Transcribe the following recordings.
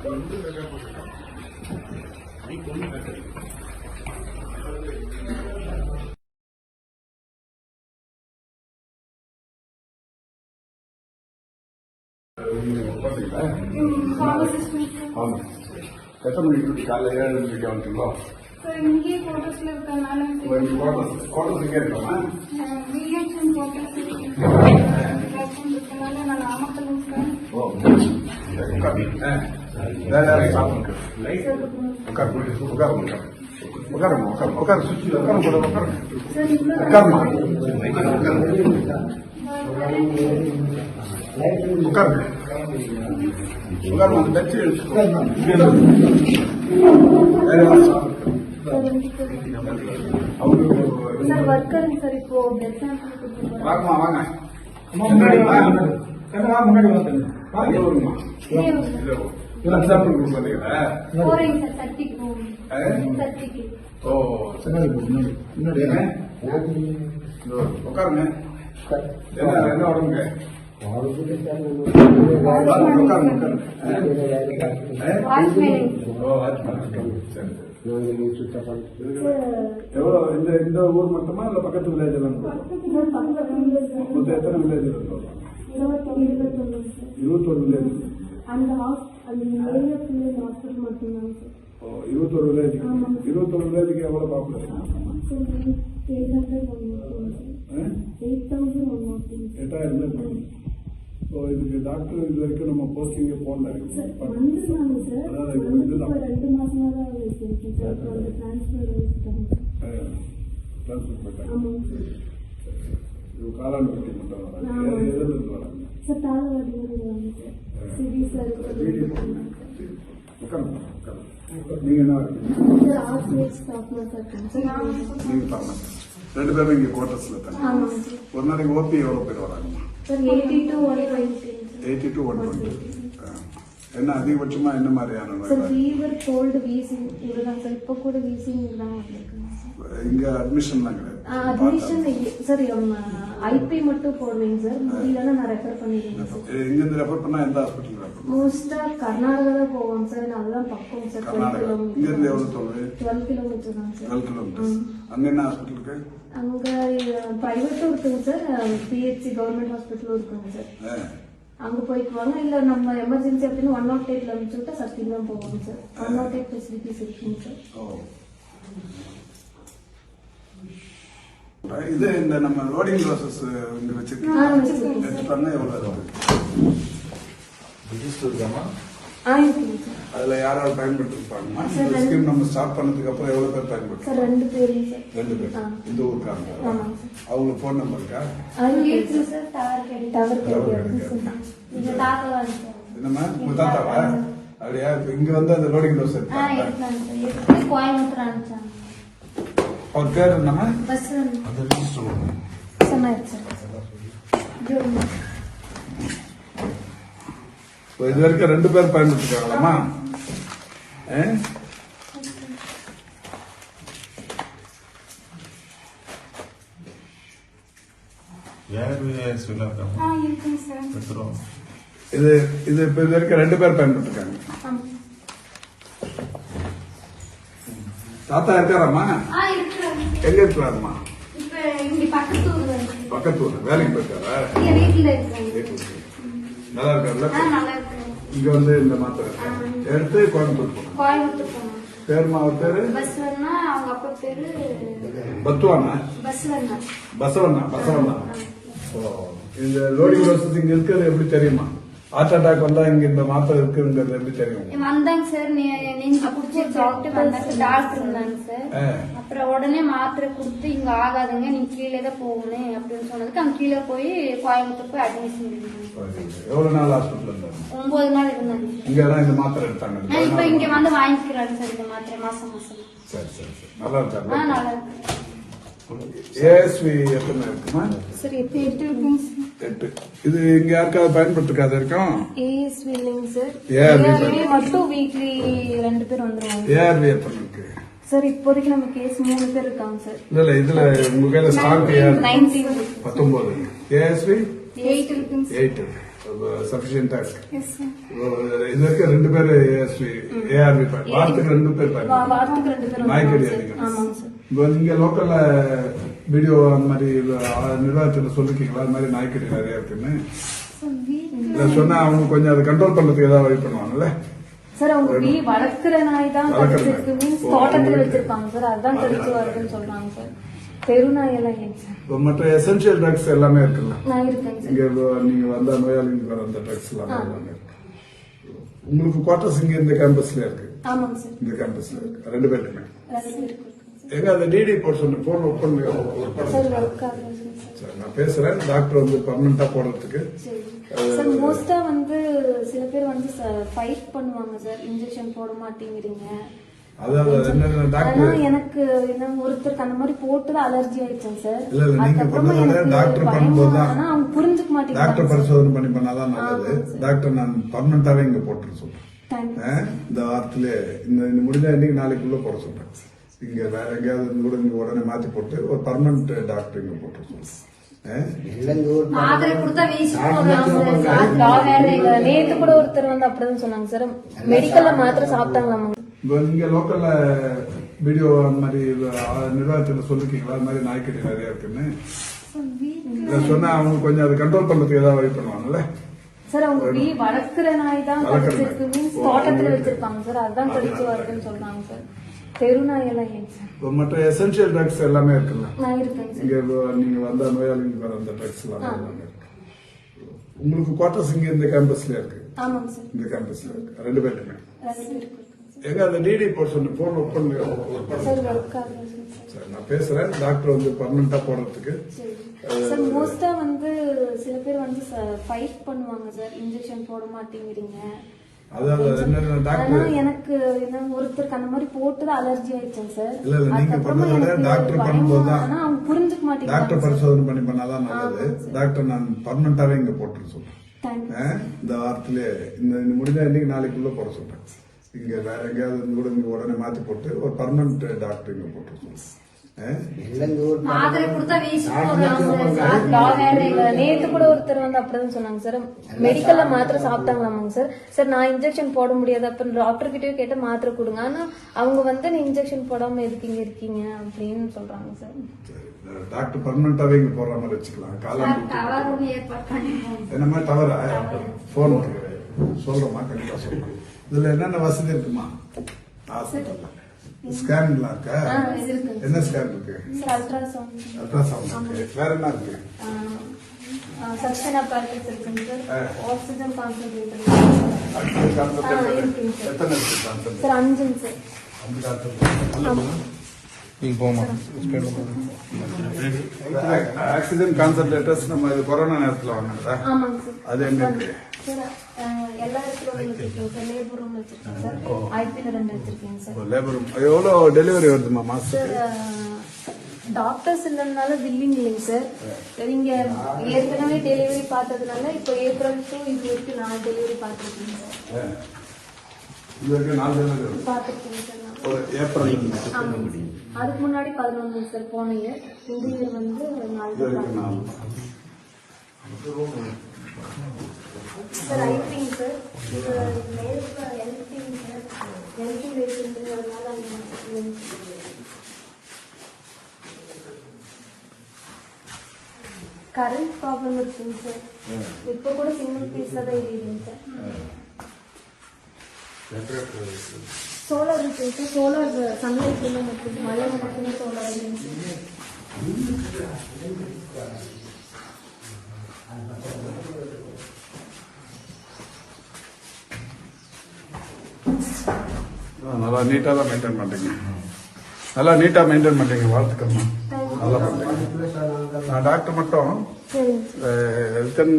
எத்தனை மணிக்கு காலையில் 7 மணிக்கு வந்துட்டீங்களோ? இங்கே போட்டோஸ்ல இருக்கனால கோட்டஸ் இங்கே இருக்கோமா? நான் நாமக்கல் இருக்கேன். வேற யாரையும் சாப்பிட்டு உட்காருமா ஒர்க்கருங்க சார். இப்போ வாங்க உட்காருங்க. என்ன உடம்புங்க? எவ்வளவு இந்த ஊர் மட்டுமா இல்ல பக்கத்து வில்லேஜ் மொத்தம் எத்தனை வில்லேஜ்? 21 வில்லேஜ். 21 வில்லேஜ். 21 வில்லேஜுக்கு எவ்வளவு பாப்புலேஷன்? 8,000. இதுக்கு டாக்டர் இது வரைக்கும் நம்ம போஸ்டிங் போடல. காலாண்டு பட்டி மட்டும் நீங்க என்ன ரெண்டு பேரும் இங்க குவார்டர்ஸ்ல தானே. ஒரு நாளைக்கு ஓபி எவ்வளவு பேர் வராங்கம்மா? 80 to 120. என்ன அதிகபட்சமா என்ன மாதிரியான ஃபீவர், கோல்டு, வீசிங் இதுதான் சார். இப்போ கூட வீசிங் தான் இங்க அட்மிஷன்லாம் கிடையாது. அட்மிஷன் சார் ஐபி மட்டும் போடுவீங்க சார். முடியலன்னா நான் ரெஃபர் பண்ணிடுவேன் சார். இங்க இருந்து ரெஃபர் பண்ணா எந்த ஹாஸ்பிட்டல் ரெஃபர்? மோஸ்டா கர்நாடகா தான் போவோம் சார். அதுதான் பக்கம் சார். கர்நாடகா இங்க இருந்து எவ்வளவு தொலைவு? 12 கிலோமீட்டர் தான் சார். 12 கிலோமீட்டர். அங்க என்ன ஹாஸ்பிட்டல் இருக்கு? அங்க பிரைவேட்டும் இருக்குங்க சார். பிஹெச்சி கவர்மெண்ட் ஹாஸ்பிட்டலும் இருக்குங்க சார். அங்க போய்க்குவாங்க. இல்ல நம்ம எமர்ஜென்சி அப்படின்னு 108ல அனுப்பிச்சுட்டா சக்தி தான் போவாங்க சார். 108 ஃபெசிலிட்டிஸ் இருக்குங்க சார். இது இந்த நம்ம லோடிங் ப்ராசஸ் இங்க வச்சிருக்கோம். எடுத்துட்டாங்க எவ்வளவு அதுல யாராவது பயன்படுத்திருப்பாங்கம்மா? இந்த ஸ்கீம் நம்ம ஸ்டார்ட் பண்ணதுக்கு அப்புறம் எவ்வளவு பேர் பயன்படுத்தி? 2 பேர். 2 பேர் இந்த ஊருக்காங்க. அவங்களுக்கு போன் நம்பர் இருக்கா? என்னம்மா உங்க தாத்தாவா? அப்படியா? இங்க வந்து அந்த லோடிங் ப்ராசஸ் எடுத்தாங்க. அவர் பேர் என்னம்மா? இது வரைக்கும் 2 பேர் பயன்படுத்திருக்காங்களாமா? இது இப்ப இது வரைக்கும் 2 பேர் பயன்படுத்திருக்காங்க. தாத்தா இருக்காராம்மா? எங்க இருக்கிறாருமா? பக்கத்தூர். வேலைக்கு போயிருக்காரா? நல்லா இருக்காருல்ல? இங்க வந்து இந்த மாத்திரை எடுத்து கோயம்புத்தூர் போனோம். பேருமா? அவர் பேரு பத்துவானா? பசவண்ணா. இந்த லோடிங் ப்ராசஸ் இங்க இருக்கிறது எப்படி தெரியுமா? ஹார்ட் அட்டாக் வந்தா இங்க இந்த மாத்திரை இருக்குங்கிறது எப்படி தெரியும்? வந்தாங்க சார். நெஞ்சு குடிச்சு டாக்டர் இருந்தாங்க சார். அப்புறம் உடனே மாத்திரை கொடுத்து இங்க ஆகாதுங்க, நீங்க கீழே தான் போகணும் அப்படின்னு சொன்னதுக்கு அங்க கீழே போய் கோயம்புத்தூர் போய் அட்மிஷன் பண்ணிருக்காங்க. எவ்வளவு நாள் ஹாஸ்பிட்டல் இருந்தாங்க? 9 நாள் இருந்தாங்க. இங்கதான் இந்த மாத்திரை எடுத்தாங்க. இப்ப இங்க வந்து வாங்கிக்கிறாங்க சார் இந்த மாத்திரை மாசம். சரி. நல்லா இருக்காங்க. நல்லா இருக்கு. ஏஎஸ்வி எத்தனை இருக்குமா? சார் 8 இருக்குங்க சார். 8. இது இங்க யாருக்காவது பயன்படுத்திருக்காது இருக்கும்? ஏஎஸ்வி இல்லைங்க சார். ஏஆர்வி மட்டும் வீக்லி 2 பேர் வந்துருவாங்க. ஏஆர்வி எத்தனை இருக்கு சார்? இப்போதைக்கு நம்ம கேஸ் 3 பேர் இருக்காங்க சார். இல்ல இதுல உங்க கையில ஸ்டாக் 19. 19. ஏஎஸ்வி 8 இருக்குங்க. 8. சஃபிஷியன்டா இருக்கு. Yes sir. இது வரைக்கும் 2 பேர் ஏஆர்வி வாரத்துக்கு 2 பேர் வாரத்துக்கு 2 பேரும் நாய்க்கடி வருவாங்க அதிகம். சார். ஆமாங்க சார். இப்போ நீங்க லோக்கல்ல வீடியோ அந்த மாதிரி நிர்வாகத்துல சொல்லிருக்கீங்களா அது மாதிரி நாய்க்கடி நிறைய இருக்குன்னு? சார் வீட்டுல இதை சொன்னா அவங்க கொஞ்சம் அதை கண்ட்ரோல் பண்றதுக்கு ஏதாவது வழி பண்ணுவாங்கல்ல? சார் அவங்க வளர்க்குற நாய் தான் வளர்க்குற கடிச்சிருக்கு நாய். மீன்ஸ் தோட்டத்துல வச்சிருப்பாங்க சார், அதுதான் கடிச்சு வருதுன்னு சொல்றாங்க சார். தெரு நாய் எல்லாம் இல்லைங்க சார். இப்போ மற்ற எசென்சியல் ட்ரக்ஸ் எல்லாமே இருக்குல்ல? நான் இருக்கேங்க சார். இங்க நீங்க வந்த நோயாளிகளுக்கு வர அந்த ட்ரக்ஸ் எல்லாமே இருக்கு. உங்களுக்கு குவார்டர்ஸ் இங்க இந்த கேம்பஸ்ல இருக்கு. ஆமாங்க சார். இந்த கேம்பஸ்ல இருக்கு 2 பேருமே. 2 பேருக்கு இருக்கு எங்க அந்த டிடி போட சொன்ன போன் ஒர்க் பண்ணுங்க. சார். ஒர்க் ஆகுது சார். சரி, நான் பேசுறேன். டாக்டர் வந்து பர்மனண்டா போடுறதுக்கு. சரி சார். மோஸ்டா வந்து சில பேர் வந்து ஃபைட் பண்ணுவாங்க சார், இன்ஜெக்ஷன் போட மாட்டேங்கிறீங்க. அதாவது என்ன டாக்டர் ஆனா எனக்கு என்ன ஒருத்தருக்கு அந்த மாதிரி போட்டுதான் அலர்ஜி ஆயிடுச்சேன் சார். இல்ல இல்ல நீங்க அதுக்கப்புறமா பண்ணதால எனக்கு டாக்டர் பயமா, பண்ணும்போதுதான் ஆனா அவங்க புரிஞ்சுக்க டாக்டர் மாட்டேங்கிறாங்க. பரிசோதனை பண்ணி பண்ணாதான் நல்லது. டாக்டர் நான் பர்மனண்டாவே இங்க போட்டுரு சொல்றேன். தேங்க்யூ. இந்த வாரத்திலே இந்த முடிஞ்சா இன்னைக்கு நாளைக்குள்ள போட சொல்றேன். இங்க வேற எங்கேயாவது இருந்து கூட இங்க உடனே மாத்தி போட்டு ஒரு பர்மனன்ட் டாக்டர் இங்க போட்டு சொல்றேன். மாத்திரை கொடுத்தா வீசி போடுறாங்க. நேத்து கூட ஒருத்தர் வந்து அப்படிதான் சொன்னாங்க சார், மெடிக்கல்ல மாத்திரை சாப்பிட்டாங்களாமா. இப்போ நீங்க லோக்கல்ல வீடியோ அந்த மாதிரி நிர்வாகத்துல சொல்லிருக்கீங்களா அது மாதிரி நாய்க்கடி நிறைய இருக்குன்னு? சார் வீட்டுல இதை சொன்னா அவங்க கொஞ்சம் அதை கண்ட்ரோல் பண்றதுக்கு ஏதாவது வழி பண்ணுவாங்கல்ல? சார் அவங்க வளர்க்குற நாய் தான் வளர்க்குற கடிச்சிருக்கு நாய். மீன்ஸ் தோட்டத்துல வச்சிருப்பாங்க சார், அதுதான் கடிச்சு வருதுன்னு சொல்றாங்க சார். தெரு நாய் எல்லாம் இல்லைங்க சார். இப்போ மற்ற எசென்சியல் ட்ரக்ஸ் எல்லாமே இருக்குல்ல? நான் இருக்கேங்க சார். இங்க நீங்க வந்த நோயாளிகளுக்கு வர அந்த ட்ரக்ஸ் எல்லாமே இருக்கு. உங்களுக்கு குவார்டர்ஸ் இங்க இந்த கேம்பஸ்ல இருக்கு. ஆமாங்க சார். இந்த கேம்பஸ்ல இருக்கு 2 பேருமே. 2 பேருக்கு இருக்கு எங்க அந்த டிடி போட சொன்ன போன் ஒர்க் பண்ணுங்க. சார். ஒர்க் ஆகுது சார். சரி, நான் பேசுறேன். டாக்டர் வந்து பர்மனண்டா போடுறதுக்கு. சரி சார். மோஸ்டா வந்து சில பேர் வந்து ஃபைட் பண்ணுவாங்க சார், இன்ஜெக்ஷன் போட மாட்டேங்கிறீங்க. அதாவது என்ன ஆனா டாக்டர் எனக்கு என்ன ஒருத்தருக்கு அந்த மாதிரி போட்டுதான் அலர்ஜி ஆயிடுச்சேன் சார். இல்ல இல்ல நீங்க அதுக்கப்புறமா பண்ணதோட எனக்கு டாக்டர் பயமா, பண்ணும்போதுதான் ஆனா அவங்க புரிஞ்சுக்க டாக்டர் மாட்டேங்கிறாங்க. பரிசோதனை பண்ணி பண்ணாதான் நல்லது. டாக்டர் நான் பர்மனண்டாவே இங்க போட்டுரு சொல்றேன். தேங்க்யூ. இந்த வாரத்திலே இந்த முடிஞ்சா இன்னைக்கு நாளைக்குள்ள போட சொல்றேன். இங்க வேற எங்கேயாவது இருந்து கூட இங்க உடனே மாத்தி போட்டு ஒரு பர்மனன்ட் டாக்டர் இங்க போட்டு சொல்றேன். மாத்திரை கொடுத்தா வீசி போடுறாங்க. நேத்து கூட ஒருத்தர் வந்து அப்படிதான் சொன்னாங்க சார், மெடிக்கல்ல மாத்திரை சாப்பிட்டாங்களாமாங்க சார். சார் நான் இன்ஜெக்ஷன் போட முடியாது, அப்ப டாக்டர் கிட்டயும் கேட்ட மாத்திரை கொடுங்க. ஆனா அவங்க வந்து நீ இன்ஜெக்ஷன் போடாம எதுக்கு இங்க இருக்கீங்க அப்படின்னு சொல்றாங்க சார். டாக்டர் பர்மனண்டாவே இங்க போடுற மாதிரி வச்சுக்கலாம். காலம் டவர் ஏற்பாடு பண்ணிடுவோம். என்ன மாதிரி தவறா போன் சொல்றோமா? கண்டிப்பா சொல்றோம். இதுல என்னென்ன வசதி இருக்குமா? ஹாஸ்பிட்டல்ல ஸ்கேன்லாம் இருக்கா? இருக்குங்க என்ன ஸ்கேன் இருக்கு? சார். அல்ட்ராசவுண்ட், அல்ட்ராசவுண்ட் இருக்கு. வேற என்ன இருக்கு? சக்ஷன் அப்பாரேட்டஸ் இருக்குங்க sir. Oxygen concentrator oxygen concentrator இருக்குங்க சார். எத்தனை இருக்கு கான்சென்ட்ரேட்டர்? சார் 5ங்க சார். அந்த கான்சென்ட்ரேட்டர் நீங்க போமா ஆக்சிஜன் கான்சென்ட்ரேட்டர்ஸ் நம்ம இது கொரோனா நேரத்துல வாங்கினதா? ஆமாங்க சார். அது எங்க இருக்கு? சார் எல்லா இடத்துலயும் வச்சிருக்கேன் சார். லேபர் ரூம் வச்சிருக்கேன் சார். ஐபில 2 வச்சிருக்கேன் சார். லேபர் எவ்வளவு டெலிவரி வருதுமா சார் மாசத்துக்கு? டாக்டர்ஸ் இல்லைனால பில்லிங் இல்லைங்க சார். நீங்க ஏற்கனவே டெலிவரி பார்த்ததுனால இப்போ ஏப்ரல் டு இது வரைக்கும் நான் டெலிவரி பார்த்துருக்கேன் சார். இது வரைக்கும் 4 டெலிவரி வருது. பார்த்துருக்கேன் சார் நான். ஒரு ஏப்ரல் ஆமாங்க சார். அதுக்கு முன்னாடி 11 சார் போன இயர். இந்த இயர் வந்து 4 சார். ஐபிங் சார். இது எல்பிங் சார். எல்பி ரேஷன்றதுனால கரண்ட் ப்ராப்ளம் இருக்குங்க சார். இப்போ கூட சிங்கிள் பீஸ்ல தான் எரியுதுங்க சார். சோலார் இருக்குங்க சார். சோலார் சன்லைட் மட்டும் மழை மட்டுமே சோலார் இருக்குங்க சார். நல்லா நீட்டா தான் மெயின்டைன் பண்றீங்க. நல்லா நீட்டா மெயின்டைன் பண்றீங்க. வாழ்த்துக்கள்மா. நல்லா பண்றீங்க. நான் டாக்டர் மட்டும் சரிங்க ஹெல்த் அண்ட்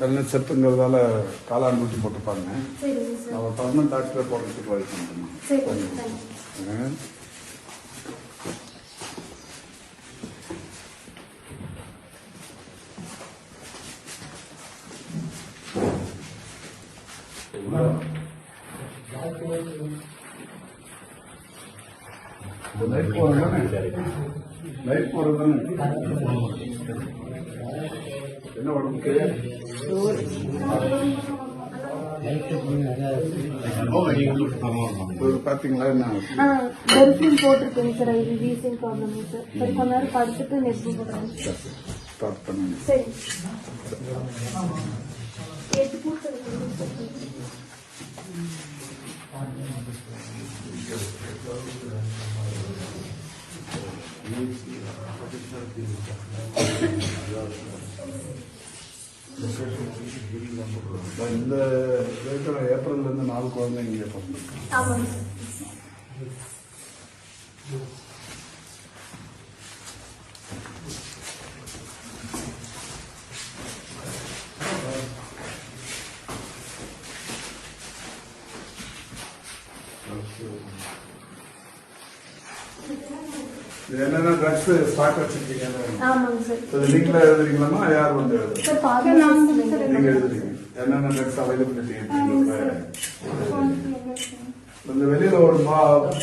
வெல்னஸ் செட்டுங்கிறதால காலாண்டு ஊசி போட்டுப்பாங்க. சரிங்க சார். நம்ம பர்மனன்ட் டாக்டரை போடுறதுக்கு வழி பண்ணுறோம். சரிங்க சார். லைட் போறது தானே? லைட் போறது தானே? என்ன உடம்புக்கு பாத்தீங்களா என்ன பெர்ஃபியூம் போட்டிருக்கேங்க சார். இது வீசிங் ப்ராப்ளம் சார். சரி கொஞ்ச நேரம் படுத்துட்டு நெக்ஸ்ட் போடுறேன். ஸ்டார்ட் பண்ணுங்க. சரி 8 பூட்டு இந்த ஏப்ரல்ல இருந்து 4 குழந்தை இங்கே பிறந்திருக்கு. ஆமாங்க சார். இது என்னென்ன ட்ரக்ஸ் ஸ்டாக் வச்சிருக்கீங்க? ஆமாங்க சார். இது நீங்களே எழுதுறீங்களாமா யார் வந்து எழுதுறீங்க? சார் பார்த்து நீங்க எழுதுறீங்க. என்னென்ன ட்ரக்ஸ் அவைலபிலிட்டி இந்த வெளியில ஒரு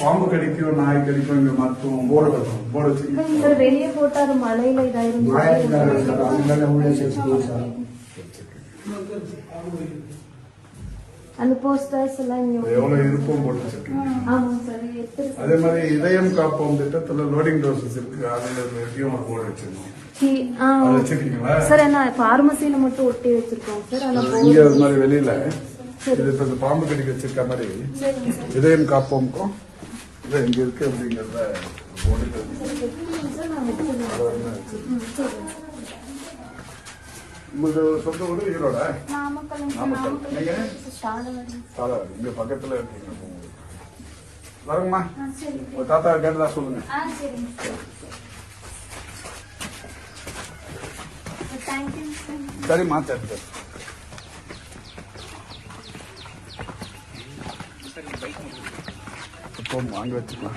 பாம்பு கடிக்கும், நாய் கடிக்கும், இங்க மருத்துவம் போர்டு வச்சிருக்கீங்க. சார் வெளியே போட்டாரு மழையில இதாயிரும். அந்த போஸ்டர்ஸ் எல்லாம் இங்க எவ்வளவு இருப்பும் போட்டு வச்சிருக்கீங்க. ஆமாங்க சார். எத்தனை அதே மாதிரி இதயம் காப்போம் திட்டத்துல லோடிங் டோசஸ் இருக்கு. அதுல எப்படியும் ஒரு போர்டு வச்சிருக்கோம். அது வச்சிருக்கீங்களா சார்? என்ன பார்மசியில மட்டும் ஒட்டி வச்சிருக்கோம் சார். ஆனா இங்க அது மாதிரி வெளியில இது இப்ப இந்த பாம்பு கடிக்க வச்சிருக்க மாதிரி இதயம் காப்போம்க்கும் இது இங்க இருக்கு அப்படிங்கறத போட்டு உங்களுக்கு சொந்த ஊரு ஈரோட? நாமக்கல். நீங்க சாதாரண இங்க பக்கத்துல இருக்கீங்க. வரங்கம்மா ஒரு தாத்தா கேட்டதா சொல்லுங்க. சரிம்மா சரி. இப்போ வாங்க வச்சுக்கலாம்.